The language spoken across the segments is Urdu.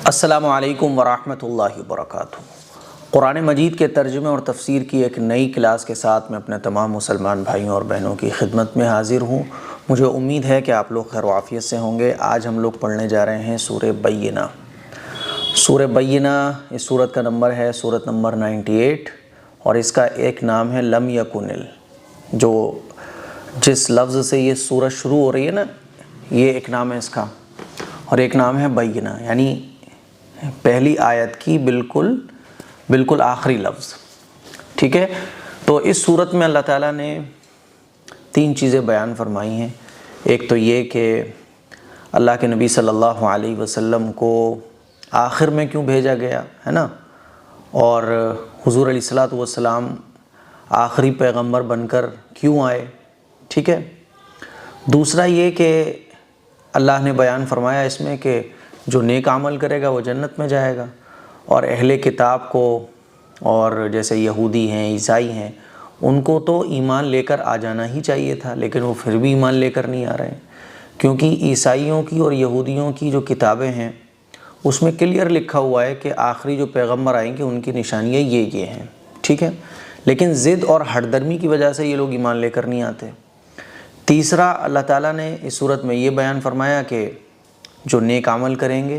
السلام علیکم ورحمۃ اللہ وبرکاتہ۔ قرآن مجید کے ترجمے اور تفسیر کی ایک نئی کلاس کے ساتھ میں اپنے تمام مسلمان بھائیوں اور بہنوں کی خدمت میں حاضر ہوں۔ مجھے امید ہے کہ آپ لوگ خیر و عافیت سے ہوں گے۔ آج ہم لوگ پڑھنے جا رہے ہیں سورہ بینہ۔ سورہ بینہ اس سورت کا نمبر ہے سورت نمبر 98، اور اس کا ایک نام ہے لم یکن، جو جس لفظ سے یہ سورت شروع ہو رہی ہے نا، یہ ایک نام ہے اس کا، اور ایک نام ہے بینہ، یعنی پہلی آیت کی بالکل آخری لفظ۔ ٹھیک ہے، تو اس صورت میں اللہ تعالیٰ نے 3 چیزیں بیان فرمائی ہیں۔ ایک تو یہ کہ اللہ کے نبی صلی اللہ علیہ وسلم کو آخر میں کیوں بھیجا گیا ہے نا، اور حضور علیہ الصلوۃ والسلام آخری پیغمبر بن کر کیوں آئے۔ ٹھیک ہے، دوسرا یہ کہ اللہ نے بیان فرمایا اس میں کہ جو نیک عمل کرے گا وہ جنت میں جائے گا، اور اہل کتاب کو، اور جیسے یہودی ہیں عیسائی ہیں، ان کو تو ایمان لے کر آ جانا ہی چاہیے تھا، لیکن وہ پھر بھی ایمان لے کر نہیں آ رہے ہیں، کیونکہ عیسائیوں کی اور یہودیوں کی جو کتابیں ہیں اس میں کلیئر لکھا ہوا ہے کہ آخری جو پیغمبر آئیں گے ان کی نشانیاں یہ ہیں۔ ٹھیک ہے، لیکن ضد اور ہٹ درمی کی وجہ سے یہ لوگ ایمان لے کر نہیں آتے۔ تیسرا، اللہ تعالیٰ نے اس صورت میں یہ بیان فرمایا کہ جو نیک عمل کریں گے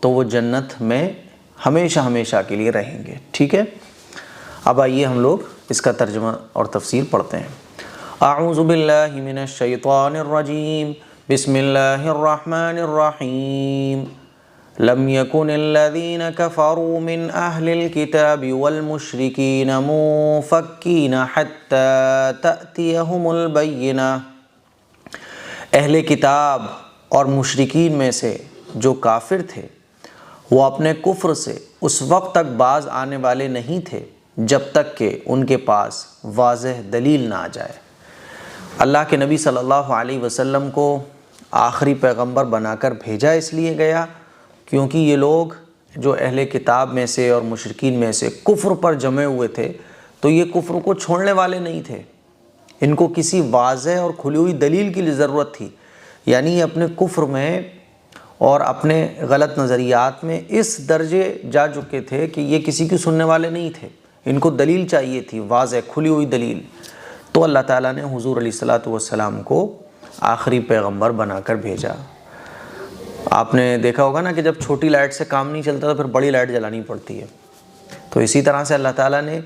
تو وہ جنت میں ہمیشہ ہمیشہ کے لیے رہیں گے۔ ٹھیک ہے، اب آئیے ہم لوگ اس کا ترجمہ اور تفسیر پڑھتے ہیں۔ اعوذ باللہ من الشیطان الرجیم، بسم اللہ الرحمن الرحیم۔ لم یکن الذین کفروا من اہل الکتاب والمشرکین منفکین حتی تأتیہم البینہ۔ اہل کتاب اور مشرکین میں سے جو کافر تھے وہ اپنے کفر سے اس وقت تک باز آنے والے نہیں تھے جب تک کہ ان کے پاس واضح دلیل نہ آ جائے۔ اللہ کے نبی صلی اللہ علیہ وسلم کو آخری پیغمبر بنا کر بھیجا اس لیے گیا کیونکہ یہ لوگ جو اہل کتاب میں سے اور مشرکین میں سے کفر پر جمے ہوئے تھے، تو یہ کفر کو چھوڑنے والے نہیں تھے، ان کو کسی واضح اور کھلی ہوئی دلیل کی ضرورت تھی، یعنی اپنے کفر میں اور اپنے غلط نظریات میں اس درجے جا چکے تھے کہ یہ کسی کی سننے والے نہیں تھے، ان کو دلیل چاہیے تھی، واضح کھلی ہوئی دلیل۔ تو اللہ تعالیٰ نے حضور علیہ الصلوۃ والسلام کو آخری پیغمبر بنا کر بھیجا۔ آپ نے دیکھا ہوگا نا کہ جب چھوٹی لائٹ سے کام نہیں چلتا تو پھر بڑی لائٹ جلانی پڑتی ہے، تو اسی طرح سے اللہ تعالیٰ نے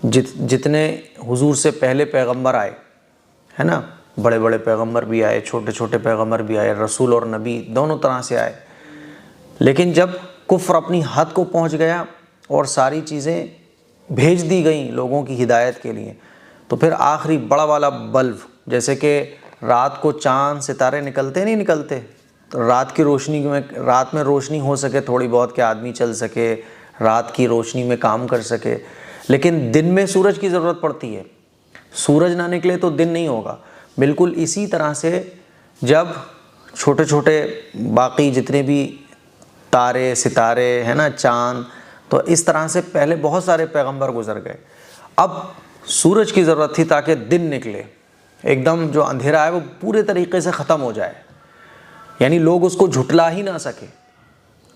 جتنے حضور سے پہلے پیغمبر آئے ہے نا، بڑے بڑے پیغمبر بھی آئے، چھوٹے چھوٹے پیغمبر بھی آئے، رسول اور نبی دونوں طرح سے آئے، لیکن جب کفر اپنی حد کو پہنچ گیا اور ساری چیزیں بھیج دی گئیں لوگوں کی ہدایت کے لیے، تو پھر آخری بڑا والا بلب، جیسے کہ رات کو چاند ستارے نکلتے نہیں نکلتے، تو رات کی روشنی میں، رات میں روشنی ہو سکے تھوڑی بہت کہ آدمی چل سکے، رات کی روشنی میں کام کر سکے، لیکن دن میں سورج کی ضرورت پڑتی ہے، سورج نہ نکلے تو دن نہیں ہوگا۔ بالکل اسی طرح سے جب چھوٹے چھوٹے باقی جتنے بھی تارے ستارے ہیں نا، چاند، تو اس طرح سے پہلے بہت سارے پیغمبر گزر گئے، اب سورج کی ضرورت تھی تاکہ دن نکلے، ایک دم جو اندھیرا ہے وہ پورے طریقے سے ختم ہو جائے، یعنی لوگ اس کو جھٹلا ہی نہ سکے۔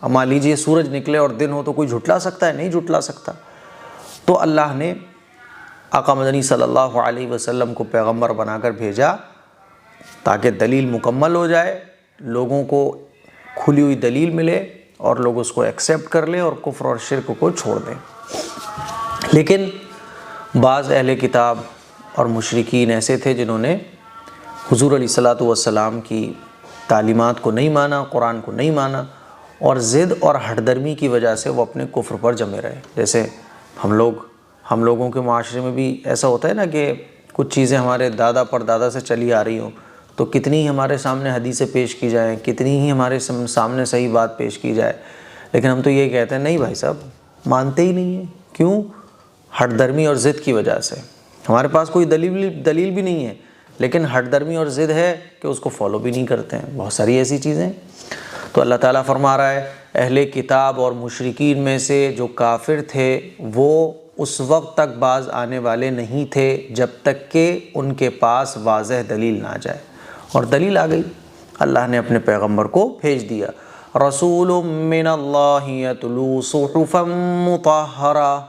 اب مان لیجیے سورج نکلے اور دن ہو تو کوئی جھٹلا سکتا ہے؟ نہیں جھٹلا سکتا۔ تو اللہ نے آقا مدنی صلی اللہ علیہ وسلم کو پیغمبر بنا کر بھیجا تاکہ دلیل مکمل ہو جائے، لوگوں کو کھلی ہوئی دلیل ملے اور لوگ اس کو ایکسیپٹ کر لیں اور کفر اور شرک کو چھوڑ دیں۔ لیکن بعض اہل کتاب اور مشرکین ایسے تھے جنہوں نے حضور علیہ الصلوۃ والسلام کی تعلیمات کو نہیں مانا، قرآن کو نہیں مانا، اور ضد اور ہٹ درمی کی وجہ سے وہ اپنے کفر پر جمے رہے۔ جیسے ہم لوگوں کے معاشرے میں بھی ایسا ہوتا ہے نا کہ کچھ چیزیں ہمارے دادا پر دادا سے چلی آ رہی ہوں، تو کتنی ہی ہمارے سامنے حدیثیں پیش کی جائیں، کتنی ہی ہمارے سامنے صحیح بات پیش کی جائے، لیکن ہم تو یہ کہتے ہیں نہیں بھائی صاحب، مانتے ہی نہیں ہیں۔ کیوں؟ ہٹ درمی اور ضد کی وجہ سے۔ ہمارے پاس کوئی دلیل بھی نہیں ہے، لیکن ہٹ درمی اور ضد ہے کہ اس کو فالو بھی نہیں کرتے ہیں، بہت ساری ایسی چیزیں۔ تو اللہ تعالیٰ فرما رہا ہے اہل کتاب اور مشرکین میں سے جو کافر تھے وہ اس وقت تک باز آنے والے نہیں تھے جب تک کہ ان کے پاس واضح دلیل نہ آ جائے، اور دلیل آ گئی، اللہ نے اپنے پیغمبر کو بھیج دیا، رسول من اللہ یتلو صحفا مطہرہ،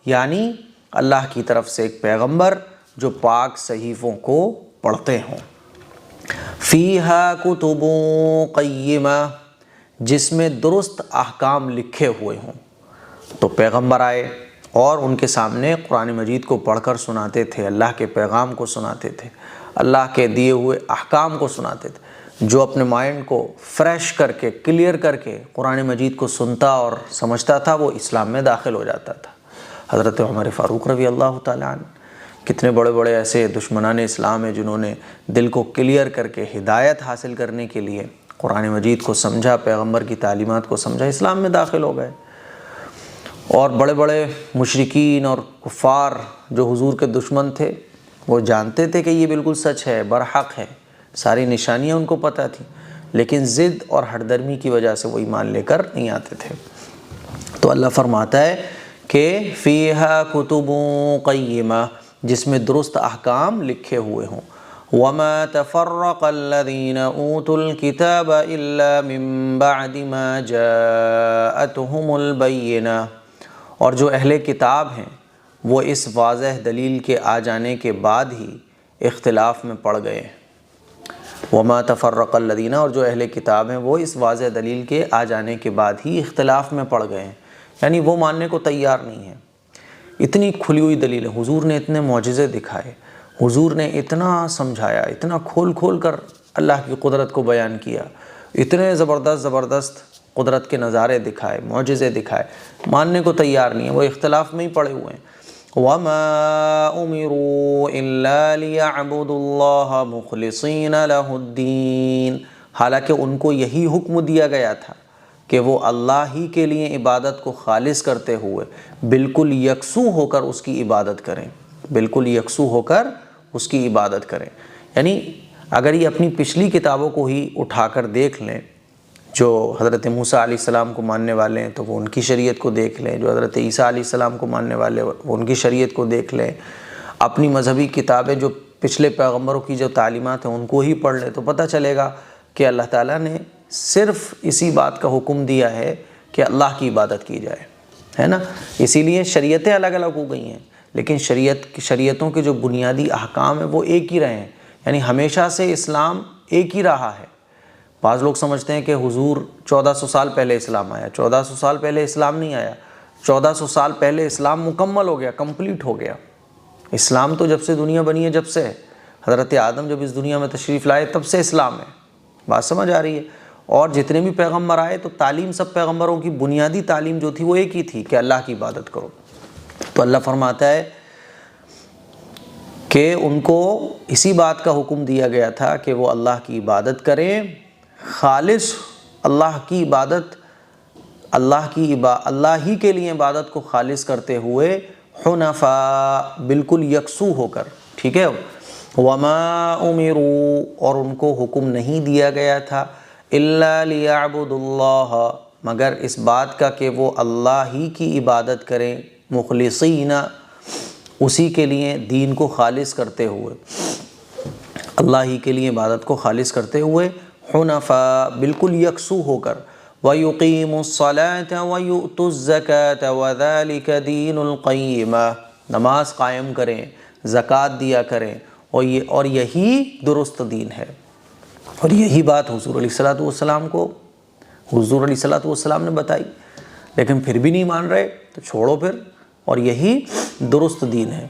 یعنی اللہ کی طرف سے ایک پیغمبر جو پاک صحیفوں کو پڑھتے ہوں، فیہا کتب قیمہ، جس میں درست احکام لکھے ہوئے ہوں۔ تو پیغمبر آئے اور ان کے سامنے قرآن مجید کو پڑھ کر سناتے تھے، اللہ کے پیغام کو سناتے تھے، اللہ کے دیے ہوئے احکام کو سناتے تھے۔ جو اپنے مائنڈ کو فریش کر کے کلیئر کر کے قرآن مجید کو سنتا اور سمجھتا تھا وہ اسلام میں داخل ہو جاتا تھا۔ حضرت عمر فاروق رضی اللہ تعالیٰ عنہ، کتنے بڑے بڑے ایسے دشمنان اسلام ہیں جنہوں نے دل کو کلیئر کر کے ہدایت حاصل کرنے کے لیے قرآن مجید کو سمجھا، پیغمبر کی تعلیمات کو سمجھا، اسلام میں داخل ہو گئے۔ اور بڑے بڑے مشرکین اور کفار جو حضور کے دشمن تھے وہ جانتے تھے کہ یہ بالکل سچ ہے، برحق ہے، ساری نشانیاں ان کو پتہ تھیں، لیکن ضد اور ہٹ درمی کی وجہ سے وہ ایمان لے کر نہیں آتے تھے۔ تو اللہ فرماتا ہے کہ فیہا کتب قیمہ، جس میں درست احکام لکھے ہوئے ہوں۔ وَمَا تَفَرَّقَ الَّذِينَ أُوتُوا الْكِتَابَ إِلَّا مِن بَعْدِ مَا جَاءَتْهُمُ الْبَيِّنَةُ، اور جو اہل کتاب ہیں وہ اس واضح دلیل کے آ جانے کے بعد ہی اختلاف میں پڑ گئے ہیں۔ وما تفرق الذین، اور جو اہل کتاب ہیں وہ اس واضح دلیل کے آ جانے کے بعد ہی اختلاف میں پڑ گئے ہیں، یعنی وہ ماننے کو تیار نہیں ہیں۔ اتنی کھلی ہوئی دلیل ہے، حضور نے اتنے معجزے دکھائے، حضور نے اتنا سمجھایا، اتنا کھول کھول کر اللہ کی قدرت کو بیان کیا، اتنے زبردست قدرت کے نظارے دکھائے، معجزے دکھائے، ماننے کو تیار نہیں ہیں، وہ اختلاف میں ہی پڑے ہوئے ہیں۔ وَمَا أُمِرُوا إِلَّا لِيَعْبُدُوا اللَّهَ مُخْلِصِينَ لَهُ الدِّينَ، حالانکہ ان کو یہی حکم دیا گیا تھا کہ وہ اللہ ہی کے لیے عبادت کو خالص کرتے ہوئے بالکل یکسو ہو کر اس کی عبادت کریں، بالکل یکسو ہو کر اس کی عبادت کریں۔ یعنی اگر یہ اپنی پچھلی کتابوں کو ہی اٹھا کر دیکھ لیں، جو حضرت موسیٰ علیہ السلام کو ماننے والے ہیں تو وہ ان کی شریعت کو دیکھ لیں، جو حضرت عیسیٰ علیہ السلام کو ماننے والے وہ ان کی شریعت کو دیکھ لیں، اپنی مذہبی کتابیں جو پچھلے پیغمبروں کی جو تعلیمات ہیں ان کو ہی پڑھ لیں، تو پتہ چلے گا کہ اللہ تعالیٰ نے صرف اسی بات کا حکم دیا ہے کہ اللہ کی عبادت کی جائے، ہے نا۔ اسی لیے شریعتیں الگ الگ ہو گئی ہیں، لیکن شریعتوں کے جو بنیادی احکام ہیں وہ ایک ہی رہے ہیں، یعنی ہمیشہ سے اسلام ایک ہی رہا ہے۔ بعض لوگ سمجھتے ہیں کہ حضور 1400 سال پہلے اسلام آیا، 1400 سال پہلے اسلام نہیں آیا، 1400 سال پہلے اسلام مکمل ہو گیا، کمپلیٹ ہو گیا۔ اسلام تو جب سے دنیا بنی ہے جب سے ہے، حضرت آدم جب اس دنیا میں تشریف لائے تب سے اسلام ہے، بات سمجھ آ رہی ہے۔ اور جتنے بھی پیغمبر آئے تو تعلیم سب پیغمبروں کی بنیادی تعلیم جو تھی وہ ایک ہی تھی کہ اللہ کی عبادت کرو۔ تو اللہ فرماتا ہے کہ ان کو اسی بات کا حکم دیا گیا تھا کہ وہ اللہ کی عبادت کریں، خالص اللہ کی عبادت، اللہ ہی کے لیے عبادت کو خالص کرتے ہوئے، حنفاء، بالکل یکسو ہو کر، ٹھیک ہے۔ وما امروا، اور ان کو حکم نہیں دیا گیا تھا، الا لیعبدوا اللہ، مگر اس بات کا کہ وہ اللہ ہی کی عبادت کریں، مخلصین، اسی کے لیے دین کو خالص کرتے ہوئے، اللہ ہی کے لیے عبادت کو خالص کرتے ہوئے، حنفاء، بالکل یکسو ہو کر، وَيُقِيمُوا الصَّلَاةَ وَيُؤْتُوا الزَّكَاةَ وَذَلِكَ دِينُ الْقَيِّمَةِ، نماز قائم کریں، زکوٰۃ دیا کریں، اور یہی درست دین ہے۔ اور یہی بات حضور علیہ السلام نے بتائی، لیکن پھر بھی نہیں مان رہے تو چھوڑو پھر، اور یہی درست دین ہے۔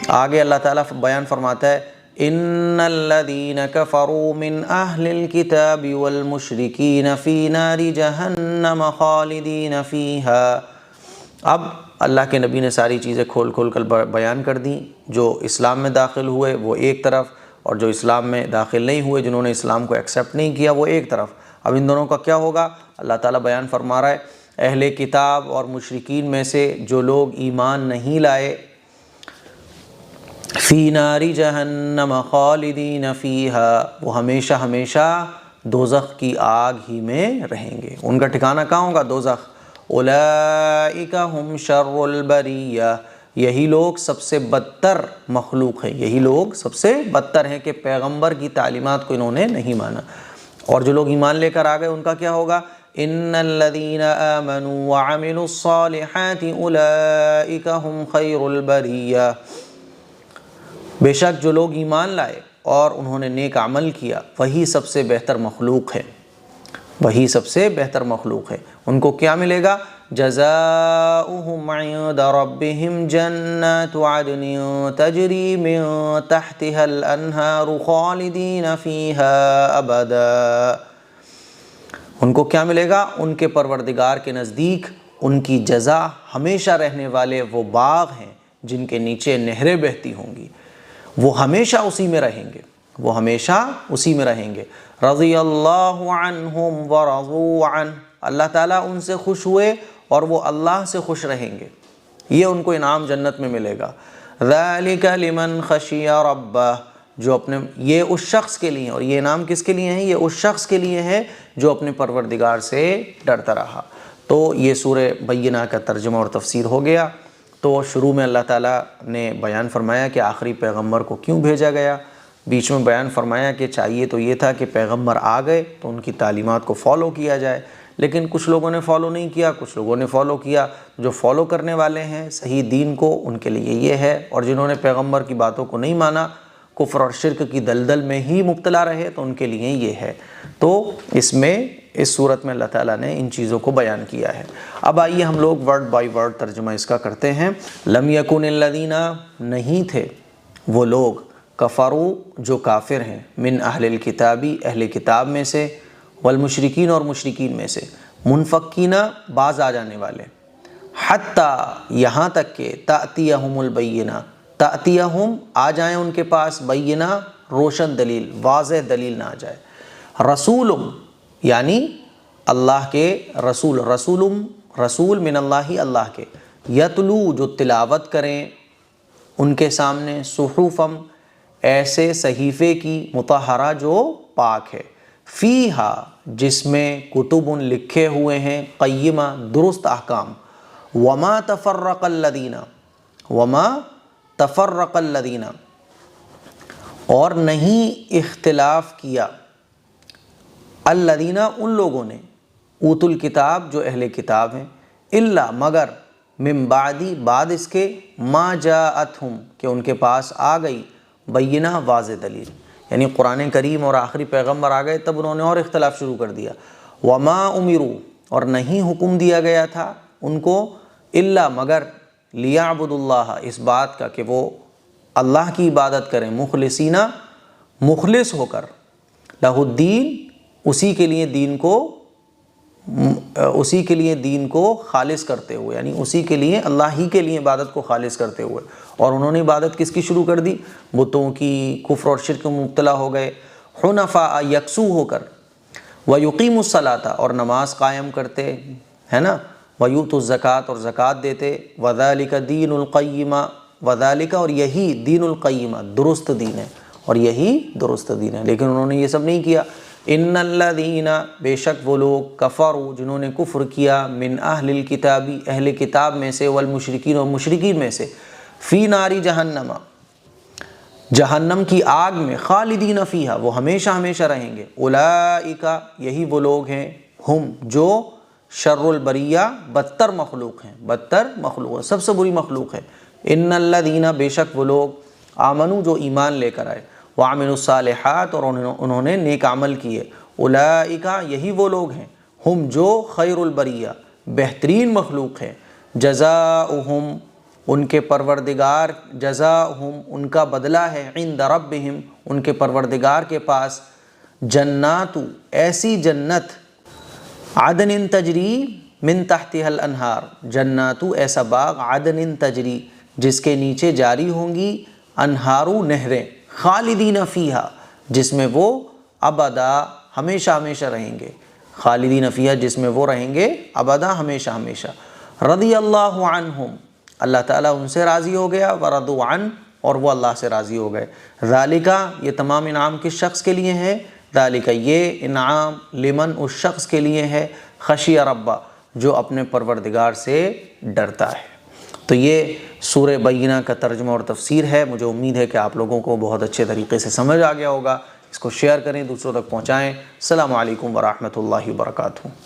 آگے اللہ تعالیٰ بیان فرماتا ہے، ان الذین کفروا من اہل الکتاب والمشرکین فی نار جہنم خالدین فیہا۔ اب اللہ کے نبی نے ساری چیزیں کھول کھول کر بیان کر دیں، جو اسلام میں داخل ہوئے وہ ایک طرف، اور جو اسلام میں داخل نہیں ہوئے، جنہوں نے اسلام کو ایکسیپٹ نہیں کیا، وہ ایک طرف۔ اب ان دونوں کا کیا ہوگا؟ اللہ تعالیٰ بیان فرما رہا ہے، اہل کتاب اور مشرکین میں سے جو لوگ ایمان نہیں لائے، فی نار جہنم خالدین فیہا، وہ ہمیشہ ہمیشہ دوزخ کی آگ ہی میں رہیں گے، ان کا ٹھکانہ کہاں ہوگا؟ دوزخ۔ اولئک ہم شر البریہ، یہی لوگ سب سے بدتر مخلوق ہیں، یہی لوگ سب سے بدتر ہیں کہ پیغمبر کی تعلیمات کو انہوں نے نہیں مانا۔ اور جو لوگ ایمان لے کر آ گئے ان کا کیا ہوگا؟ ان الذین آمنوا وعملوا الصالحات اولئک هم خیر البریہ، بے شک جو لوگ ایمان لائے اور انہوں نے نیک عمل کیا وہی سب سے بہتر مخلوق ہے، وہی سب سے بہتر مخلوق ہے۔ ان کو کیا ملے گا؟ جزاؤہم عند ربہم جنات عدن تجری من تحتها الانہار خالدین فیہا ابدا۔ ان کو کیا ملے گا؟ ان کے پروردگار کے نزدیک ان کی جزا ہمیشہ رہنے والے وہ باغ ہیں جن کے نیچے نہریں بہتی ہوں گی، وہ ہمیشہ اسی میں رہیں گے، وہ ہمیشہ اسی میں رہیں گے۔ رضی اللہ عنہم ورضوا عنہ، اللہ تعالیٰ ان سے خوش ہوئے اور وہ اللہ سے خوش رہیں گے، یہ ان کو انعام جنت میں ملے گا۔ ذالک لمن خشی ربہ، جو اپنے، یہ اس شخص کے لیے، اور یہ انعام کس کے لیے ہے؟ یہ اس شخص کے لیے ہے جو اپنے پروردگار سے ڈرتا رہا۔ تو یہ سورہ بینہ کا ترجمہ اور تفسیر ہو گیا۔ تو شروع میں اللہ تعالیٰ نے بیان فرمایا کہ آخری پیغمبر کو کیوں بھیجا گیا، بیچ میں بیان فرمایا کہ چاہیے تو یہ تھا کہ پیغمبر آ گئے تو ان کی تعلیمات کو فالو کیا جائے، لیکن کچھ لوگوں نے فالو نہیں کیا، کچھ لوگوں نے فالو کیا۔ جو فالو کرنے والے ہیں صحیح دین کو، ان کے لیے یہ ہے، اور جنہوں نے پیغمبر کی باتوں کو نہیں مانا، کفر اور شرک کی دلدل میں ہی مبتلا رہے، تو ان کے لیے یہ ہے۔ تو اس صورت میں اللہ تعالیٰ نے ان چیزوں کو بیان کیا ہے۔ اب آئیے ہم لوگ ورڈ بائی ورڈ ترجمہ اس کا کرتے ہیں۔ لم یکن الذین، نہیں تھے وہ لوگ، کفروا، جو کافر ہیں، من اہل الکتابی، اہل کتاب میں سے، والمشرکین، اور مشرکین میں سے، منفکین، باز آ جانے والے، حتیٰ، یہاں تک کہ، تأتیہم البینہ، تأتیہم، آ جائیں ان کے پاس، بینہ، روشن دلیل، واضح دلیل نہ آ جائے، رسول، یعنی اللہ کے رسول، رسول من اللہ، اللہ کے، یتلو، جو تلاوت کریں ان کے سامنے، صحفم، ایسے صحیفے کی، مطہرہ، جو پاک ہے، فیہا، جس میں، کتب، لکھے ہوئے ہیں، قیمہ، درست احکام، وما تفرق الذین، وما تفرق الذین، اور نہیں اختلاف کیا، الذین، ان لوگوں نے، اوت الکتاب، جو اہل کتاب ہیں، الا، مگر، من بعدی، بعد اس کے، ما جاءتہم، کہ ان کے پاس آ گئی، بینہ، واضح دلیل، یعنی قرآن کریم اور آخری پیغمبر آ گئے تب انہوں نے اور اختلاف شروع کر دیا۔ وما امروا، اور نہیں حکم دیا گیا تھا ان کو، الا، مگر، لیعبدوا اللہ، اس بات کا کہ وہ اللہ کی عبادت کریں، مخلصین، مخلص ہو کر، لہ الدین، اسی کے لیے دین کو خالص کرتے ہوئے، یعنی اسی کے لیے، اللہ ہی کے لیے عبادت کو خالص کرتے ہوئے۔ اور انہوں نے عبادت کس کی شروع کر دی؟ بتوں کی، کفر اور شرک میں مبتلا ہو گئے، حنفاء، یکسو ہو کر، ویقیموا الصلاۃ، اور نماز قائم کرتے، ہے نا، ویؤتوا الزکوٰۃ، اور زکوٰۃ دیتے، وذالک دین القیمہ، وذالک، اور یہی، دین القیمہ، درست دین ہے، اور یہی درست دین ہے، لیکن انہوں نے یہ سب نہیں کیا۔ ان الذین، بے شک وہ لوگ، کفروا، جنہوں نے کفر کیا، من اہل الکتابی، اہل کتاب میں سے، والمشرکین، اور مشرکین میں سے، فی ناری جہنم، جہنم کی آگ میں، خالدین فیہا، وہ ہمیشہ ہمیشہ رہیں گے، اولئک، یہی وہ لوگ ہیں، ہم، جو، شر البریہ، بدتر مخلوق ہیں، بدتر مخلوق، سب سے بری مخلوق ہے۔ ان الذین، بے شک وہ لوگ، آمنو، جو ایمان لے کر آئے، وعملوا الصالحات، اور انہوں نے نیک عمل کیے، اولئک، یہی وہ لوگ ہیں، ہم، جو، خیر البریہ، بہترین مخلوق ہے، جزاؤہم، ان کے پروردگار، جزاؤہم، ان کا بدلہ ہے، عند ربہم، ان کے پروردگار کے پاس، جنات، ایسی جنت، عدن تجری من تحتها الانہار، جنات، ایسا باغ، عدن تجری، جس کے نیچے جاری ہوں گی، انہارو، نہریں، خالدین فیہا، جس میں وہ ابدا، ہمیشہ ہمیشہ رہیں گے، خالدین فیہا، جس میں وہ رہیں گے ابدا، ہمیشہ ہمیشہ۔ رضی اللہ عنہم، اللہ تعالیٰ ان سے راضی ہو گیا، ورضوا عنہ، اور وہ اللہ سے راضی ہو گئے۔ ذالک، یہ تمام انعام کس شخص کے لیے ہے؟ ذالک، یہ انعام، لمن، اس شخص کے لیے ہے، خشی ربہ، جو اپنے پروردگار سے ڈرتا ہے۔ تو یہ سورہ بینہ کا ترجمہ اور تفسیر ہے۔ مجھے امید ہے کہ آپ لوگوں کو بہت اچھے طریقے سے سمجھ آ گیا ہوگا۔ اس کو شیئر کریں، دوسروں تک پہنچائیں۔ السلام علیکم ورحمۃ اللہ وبرکاتہ۔